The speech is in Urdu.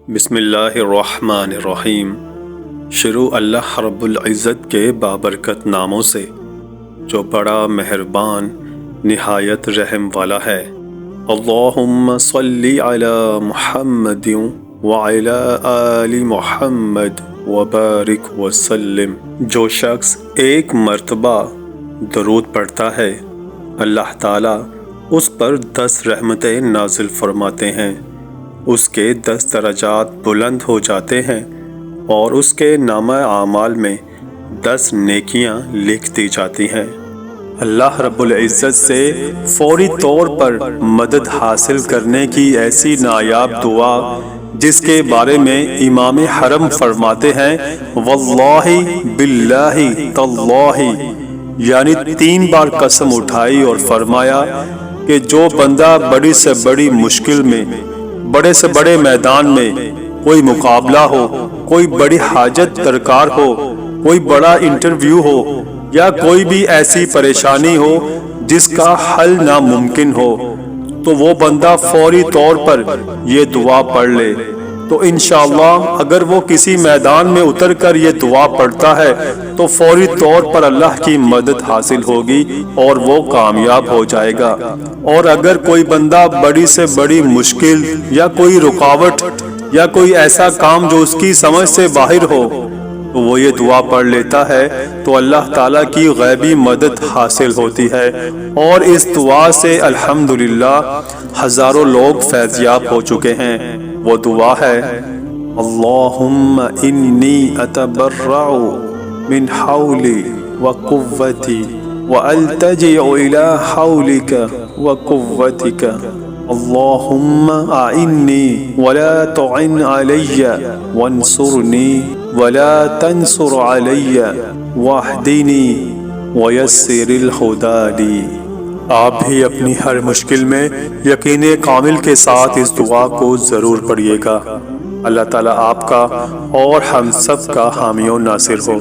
بسم اللہ الرحمن الرحیم۔ شروع اللہ رب العزت کے بابرکت ناموں سے جو بڑا مہربان نہایت رحم والا ہے۔ اللہم صلی علی محمد وعلی آل محمد وبارک وسلم۔ جو شخص ایک مرتبہ درود پڑھتا ہے اللہ تعالیٰ اس پر 10 رحمتیں نازل فرماتے ہیں، اس کے 10 درجات بلند ہو جاتے ہیں اور اس کے نامہ اعمال میں 10 نیکیاں لکھ دی جاتی ہیں۔ اللہ رب العزت سے فوری طور پر مدد حاصل کرنے کی ایسی نایاب دعا جس کے بارے میں امام حرم فرماتے ہیں واللہ باللہ تاللہ، یعنی 3 بار قسم اٹھائی اور فرمایا کہ جو بندہ بڑی سے بڑی مشکل میں، بڑے سے بڑے میدان میں، کوئی مقابلہ ہو، کوئی بڑی حاجت درکار ہو، کوئی بڑا انٹرویو ہو یا کوئی بھی ایسی پریشانی ہو جس کا حل ناممکن ہو، تو وہ بندہ فوری طور پر یہ دعا پڑھ لے تو انشاءاللہ اگر وہ کسی میدان میں اتر کر یہ دعا پڑھتا ہے تو فوری طور پر اللہ کی مدد حاصل ہوگی اور وہ کامیاب ہو جائے گا۔ اور اگر کوئی بندہ بڑی سے بڑی مشکل یا کوئی رکاوٹ یا کوئی ایسا کام جو اس کی سمجھ سے باہر ہو تو وہ یہ دعا پڑھ لیتا ہے تو اللہ تعالیٰ کی غیبی مدد حاصل ہوتی ہے، اور اس دعا سے الحمدللہ ہزاروں لوگ فیض یاب ہو چکے ہیں۔ وہ دعا ہے اللہم انی اتبرع من حولی وقوتی والتجئ الی حولک وقوتک، اللہم اعنی ولا تعن علی وانصرنی ولا تنصر علی واہدنی ویسر الہدی لی۔ آپ بھی اپنی ہر مشکل میں یقین کامل کے ساتھ اس دعا کو ضرور پڑھیے گا۔ اللہ تعالیٰ آپ کا اور ہم سب کا حامی و ناصر ہو۔